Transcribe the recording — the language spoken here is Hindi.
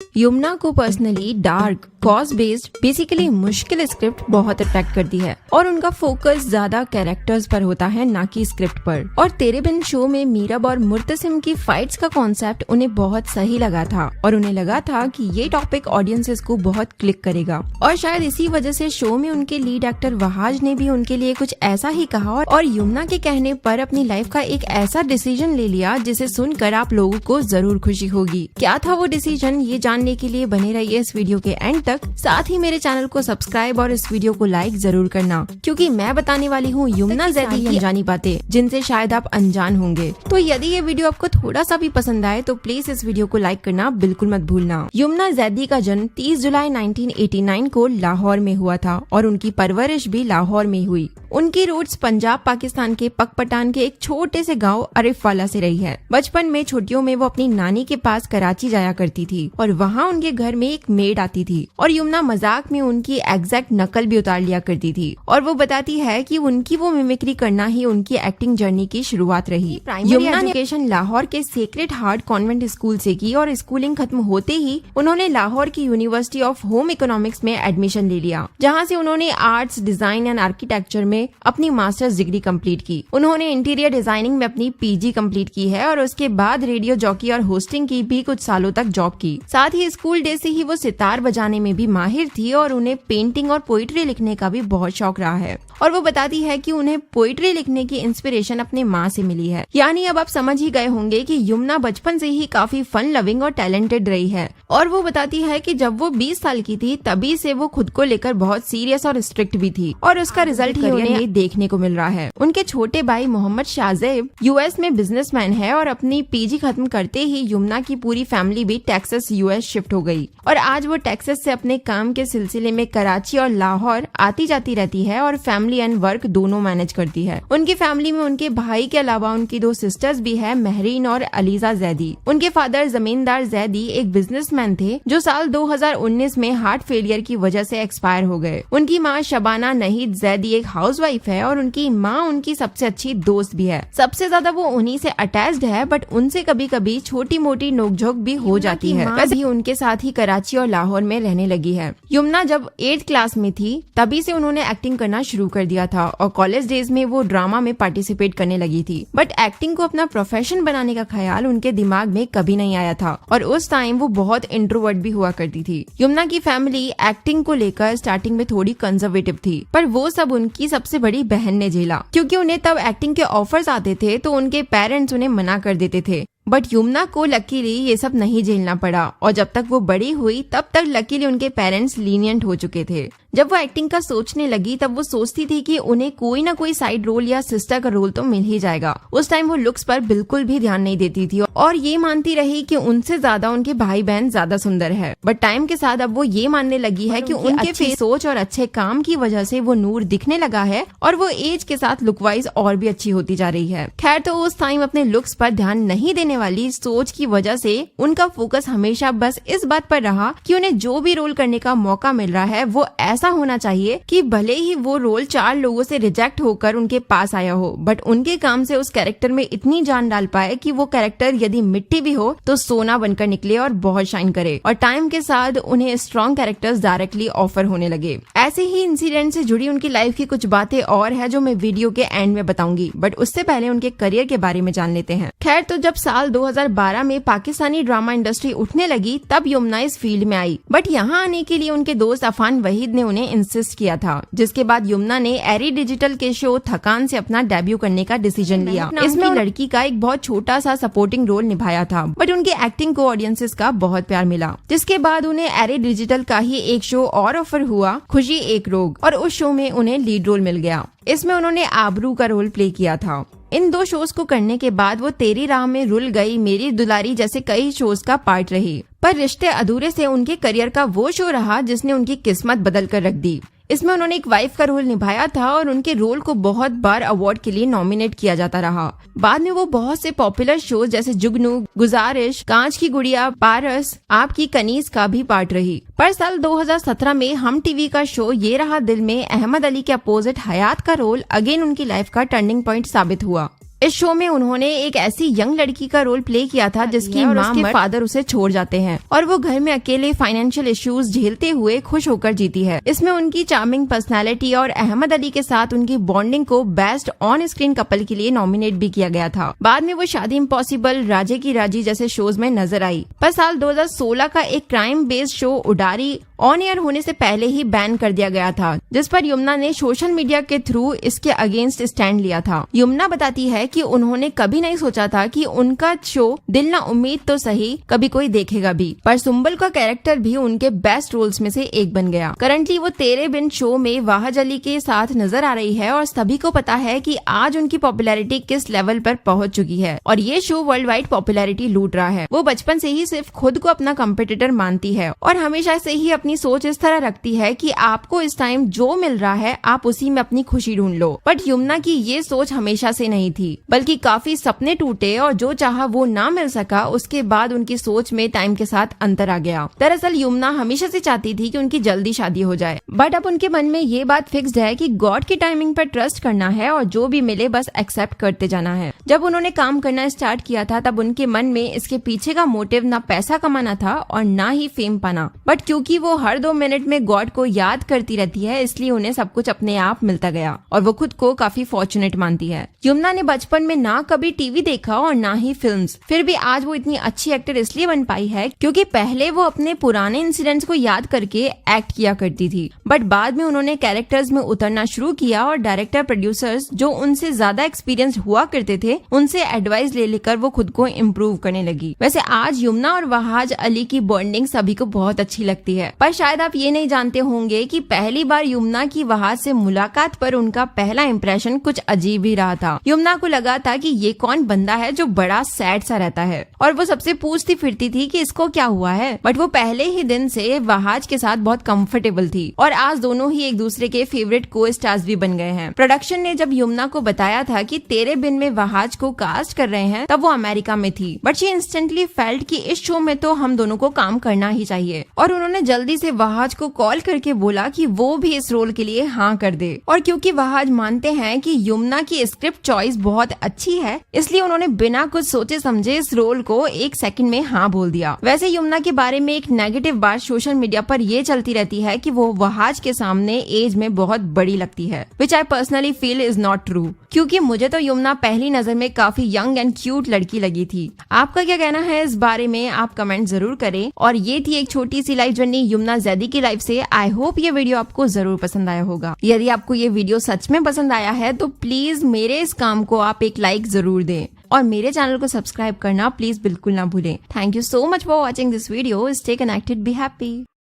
यमुना को personally dark, cause based, basically मुश्किल स्क्रिप्ट बहुत अट्रैक्ट करती है और उनका फोकस ज्यादा कैरेक्टर्स पर होता है, ना कि स्क्रिप्ट पर। और तेरे बिन शो में मीरब और मुर्तसिम की फाइट्स का कॉन्सेप्ट उन्हें बहुत सही लगा था और उन्हें लगा था कि ये टॉपिक ऑडियंसेस को बहुत क्लिक करेगा। और शायद इसी वजह से शो में उनके लीड एक्टर वहाज ने भी उनके लिए कुछ ऐसा ही कहा और यमुना के कहने पर अपनी लाइफ का एक ऐसा डिसीजन ले लिया जिसे सुनकर आप लोगों को जरूर खुशी होगी। क्या था वो डिसीजन, ये जानने के लिए बने रहिए इस वीडियो के एंड तक। साथ ही मेरे चैनल को सब्सक्राइब और इस वीडियो को लाइक जरूर करना, क्योंकि मैं बताने वाली हूँ यमुना ज़ैदी की अनजानी बातें जिनसे शायद आप अनजान होंगे। तो यदि ये वीडियो आपको थोड़ा सा भी पसंद आए तो प्लीज इस वीडियो को लाइक करना बिल्कुल मत भूलना। यमुना ज़ैदी का जन्म 30 जुलाई 1989 को लाहौर में हुआ था और उनकी परवरिश भी लाहौर में हुई। उनकी रूट्स पंजाब पाकिस्तान के पकपटान के एक छोटे से गांव अरिफवाला से रही है। बचपन में छुट्टियों में वो अपनी नानी के पास कराची जाया करती थी और वहाँ उनके घर में एक मेड आती थी और यमुना मजाक में उनकी एग्जैक्ट नकल भी उतार लिया करती थी और वो बताती है कि उनकी वो मिमिक्री करना ही उनकी एक्टिंग जर्नी की शुरुआत रही। यमुना ने एजुकेशन लाहौर के सेक्रेड हार्ट कॉन्वेंट स्कूल से की और स्कूलिंग खत्म होते ही उन्होंने लाहौर की यूनिवर्सिटी ऑफ होम इकोनॉमिक्स में एडमिशन ले लिया, जहाँ से उन्होंने आर्ट्स, डिजाइन एंड आर्किटेक्चर में अपनी मास्टर्स डिग्री कंप्लीट की। उन्होंने इंटीरियर डिजाइनिंग में अपनी पीजी कंप्लीट की है और उसके बाद रेडियो जॉकी और होस्टिंग की भी कुछ सालों तक जॉब की। साथ ही स्कूल डे से ही वो सितार बजाने में भी माहिर थी और उन्हें पेंटिंग और पोइट्री लिखने का भी बहुत शौक रहा है। और वो बताती है कि उन्हें पोइट्री लिखने की इंस्पिरेशन अपने माँ से मिली है। यानी अब आप समझ ही गए होंगे कि यमुना बचपन से ही काफी फन लविंग और टैलेंटेड रही है। और वो बताती है कि जब वो 20 साल की थी तभी से वो खुद को लेकर बहुत सीरियस और स्ट्रिक्ट भी थी और उसका रिजल्ट ही उन्हें देखने को मिल रहा है। उनके छोटे भाई मोहम्मद शाहजेब यूएस में बिजनेसमैन है और अपनी पीजी खत्म करते ही यमुना की पूरी फैमिली भी टेक्सास यूएस शिफ्ट हो गई और आज वो टेक्सास से अपने काम के सिलसिले में कराची और लाहौर आती जाती रहती है और फैमिली एंड वर्क दोनों मैनेज करती है। उनकी फैमिली में उनके भाई के अलावा उनकी 2 सिस्टर्स भी है, महरीन और अलीजा ज़ैदी। उनके फादर जमींदार ज़ैदी एक बिजनेसमैन थे जो साल 2019 में हार्ट फेलियर की वजह से एक्सपायर हो गए। उनकी माँ शबाना नहीद ज़ैदी एक हाउसवाइफ है और उनकी माँ उनकी सबसे अच्छी दोस्त भी है। सबसे ज्यादा वो उन्हीं से अटैच्ड है, बट उनसे कभी कभी छोटी मोटी नोकझोंक भी हो जाती है। वैसे ही उनके साथ ही कराची और लाहौर में रहने लगी है। यमुना जब 8th क्लास में थी तभी से उन्होंने एक्टिंग करना शुरू कर दिया था और कॉलेज डेज में वो ड्रामा में पार्टिसिपेट करने लगी थी, बट एक्टिंग को अपना प्रोफेशन बनाने का ख्याल उनके दिमाग में कभी नहीं आया था और उस टाइम वो बहुत इंट्रोवर्ट भी हुआ करती थी। यमुना की फैमिली एक्टिंग को लेकर स्टार्टिंग में थोड़ी कंजर्वेटिव थी, पर वो सब उनकी सबसे बड़ी बहन ने झेला, क्योंकि उन्हें तब एक्टिंग के ऑफर्स आते थे तो उनके पेरेंट्स उन्हें मना कर देते थे। बट यमुना को लकीली ये सब नहीं झेलना पड़ा और जब तक वो बड़ी हुई तब तक लकीली उनके पेरेंट्स लीनियंट हो चुके थे। जब वो एक्टिंग का सोचने लगी तब वो सोचती थी कि उन्हें कोई ना कोई साइड रोल या सिस्टर का रोल तो मिल ही जाएगा। उस टाइम वो लुक्स पर बिल्कुल भी ध्यान नहीं देती थी और ये मानती रही कि उनसे ज्यादा उनके भाई बहन ज्यादा सुंदर है। बट टाइम के साथ अब वो ये मानने लगी है कि उनके फेस सोच और अच्छे काम की वजह से वो नूर दिखने लगा है और वो एज के साथ लुक वाइज और भी अच्छी होती जा रही है। खैर, तो उस टाइम अपने लुक्स पर ध्यान नहीं देने वाली सोच की वजह से उनका फोकस हमेशा बस इस बात पर रहा कि उन्हें जो भी रोल करने का मौका मिल रहा है वो ऐसा होना चाहिए कि भले ही वो रोल 4 लोगों से रिजेक्ट होकर उनके पास आया हो, बट उनके काम से उस कैरेक्टर में इतनी जान डाल पाए कि वो कैरेक्टर यदि मिट्टी भी हो तो सोना बनकर निकले और बहुत शाइन करे। और टाइम के साथ उन्हें स्ट्रॉन्ग कैरेक्टर्स डायरेक्टली ऑफर होने लगे। ऐसे ही इंसिडेंट से जुड़ी उनकी लाइफ की कुछ बातें और है जो मैं वीडियो के एंड में बताऊंगी, बट उससे पहले उनके करियर के बारे में जान लेते हैं। खैर, तो जब साल 2012 में पाकिस्तानी ड्रामा इंडस्ट्री उठने लगी तब यमुना इस फील्ड में आई, बट यहाँ आने के लिए उनके दोस्त अफान वहीद ने उन्हें इंसिस्ट किया था, जिसके बाद यमुना ने एरी डिजिटल के शो थकान से अपना डेब्यू करने का डिसीजन लिया। इसमें लड़की का एक बहुत छोटा सा सपोर्टिंग रोल निभाया था, बट उनके एक्टिंग को ऑडियंसेस का बहुत प्यार मिला, जिसके बाद उन्हें एरी डिजिटल का ही एक शो और ऑफर हुआ, खुशी एक रोग, और उस शो में उन्हें लीड रोल मिल गया। इसमें उन्होंने आबरू का रोल प्ले किया था। इन 2 शोज को करने के बाद वो तेरी राह में रुल गई, मेरी दुलारी जैसे कई शोज का पार्ट रही, पर रिश्ते अधूरे से उनके करियर का वो शो रहा जिसने उनकी किस्मत बदल कर रख दी। इसमें उन्होंने एक वाइफ का रोल निभाया था और उनके रोल को बहुत बार अवार्ड के लिए नॉमिनेट किया जाता रहा। बाद में वो बहुत से पॉपुलर शोज जैसे जुगनू, गुजारिश, कांच की गुड़िया, पारस, आपकी कनीज का भी पार्ट रही। पर साल 2017 में हम टीवी का शो ये रहा दिल में अहमद अली के अपोजिट हयात का रोल अगेन उनकी लाइफ का टर्निंग पॉइंट साबित हुआ। इस शो में उन्होंने एक ऐसी यंग लड़की का रोल प्ले किया था जिसकी माँ और फादर उसे छोड़ जाते हैं और वो घर में अकेले फाइनेंशियल इश्यूज झेलते हुए खुश होकर जीती है। इसमें उनकी चार्मिंग पर्सनालिटी और अहमद अली के साथ उनकी बॉन्डिंग को बेस्ट ऑन स्क्रीन कपल के लिए नॉमिनेट भी किया गया था। बाद में वो शादी इम्पॉसिबल, राजे की राजी जैसे शोज में नजर आई, पर साल 2016 का एक crime based show Udaari on air होने से पहले ही बैन कर दिया गया था, जिस पर यमुना ने सोशल मीडिया के थ्रू इसके अगेंस्ट स्टैंड लिया था। यमुना बताती है कि उन्होंने कभी नहीं सोचा था कि उनका शो दिल ना उम्मीद तो सही कभी कोई देखेगा भी, पर सुंबल का कैरेक्टर भी उनके बेस्ट रोल्स में से एक बन गया। करंटली वो तेरे बिन शो में वाहज अली के साथ नजर आ रही है और सभी को पता है कि आज उनकी पॉपुलैरिटी किस लेवल पर पहुंच चुकी है और ये शो वर्ल्ड वाइड पॉपुलैरिटी लूट रहा है। वो बचपन से ही सिर्फ खुद को अपना कॉम्पिटिटर मानती है और हमेशा से ही अपनी सोच इस तरह रखती है कि आपको इस टाइम जो मिल रहा है आप उसी में अपनी खुशी ढूंढ लो। बट यमुना की ये सोच हमेशा से नहीं थी, बल्कि काफी सपने टूटे और जो चाहा वो ना मिल सका, उसके बाद उनकी सोच में टाइम के साथ अंतर आ गया। दरअसल यमुना हमेशा से चाहती थी कि उनकी जल्दी शादी हो जाए, बट अब उनके मन में ये बात फिक्स्ड है कि गॉड की टाइमिंग पर ट्रस्ट करना है और जो भी मिले बस एक्सेप्ट करते जाना है। जब उन्होंने काम करना स्टार्ट किया था तब उनके मन में इसके पीछे का मोटिव ना पैसा कमाना था और ना ही फेम पाना, बट क्योंकि वो हर 2 मिनट में गॉड को याद करती रहती है इसलिए उन्हें सब कुछ अपने आप मिलता गया और वो खुद को काफी फॉर्चुनेट मानती है। यमुना ने बचपन में ना कभी टीवी देखा और ना ही फिल्म्स, फिर भी आज वो इतनी अच्छी एक्टर इसलिए बन पाई है क्योंकि पहले वो अपने पुराने इंसिडेंट्स को याद करके एक्ट किया करती थी, बट बाद में उन्होंने कैरेक्टर्स में उतरना शुरू किया और डायरेक्टर प्रोड्यूसर्स जो उनसे ज्यादा एक्सपीरियंस हुआ करते थे उनसे एडवाइस ले लेकर वो खुद को इम्प्रूव करने लगी। वैसे आज यमुना और वाहज अली की बॉन्डिंग सभी को बहुत अच्छी लगती है, पर शायद आप ये नहीं जानते होंगे कि पहली बार यमुना की वाहज से मुलाकात पर उनका पहला इंप्रेशन कुछ अजीब ही रहा था। यमुना को लगा था कि ये कौन बंदा है जो बड़ा सैड सा रहता है और वो सबसे पूछती फिरती थी कि इसको क्या हुआ है, बट वो पहले ही दिन से वाहज के साथ बहुत कंफर्टेबल थी और आज दोनों ही एक दूसरे के फेवरेट को स्टार्स भी बन गए हैं। प्रोडक्शन ने जब यमुना को बताया था कि तेरे बिन में वाहज को कास्ट कर रहे हैं तब वो अमेरिका में थी, बट शी इंस्टेंटली फेल्ट कि इस शो में तो हम दोनों को काम करना ही चाहिए और उन्होंने जल्दी से वाहज को कॉल करके बोला कि वो भी इस रोल के लिए हाँ कर दे। और क्योंकि वाहज मानते हैं कि यमुना की स्क्रिप्ट चॉइस बहुत अच्छी है इसलिए उन्होंने बिना कुछ सोचे समझे इस रोल को 1 सेकंड में हाँ बोल दिया। वैसे यमुना के बारे में एक नेगेटिव बात सोशल मीडिया पर ये चलती रहती है कि वो वाहज के सामने एज में बहुत बड़ी लगती है, which I personally feel is not true, क्योंकि मुझे तो यमुना पहली नजर में काफी यंग एंड क्यूट लड़की लगी थी। आपका क्या कहना है इस बारे में आप कमेंट जरूर करें। और ये थी एक छोटी सी लाइफ जर्नी यमुना जैदी की लाइफ से। आई होप ये वीडियो आपको जरूर पसंद आया होगा। यदि आपको ये वीडियो सच में पसंद आया है तो प्लीज मेरे इस काम को आप एक लाइक जरूर दें और मेरे चैनल को सब्सक्राइब करना प्लीज बिल्कुल ना भूलें। Thank you so much for watching this video. Stay connected, be happy.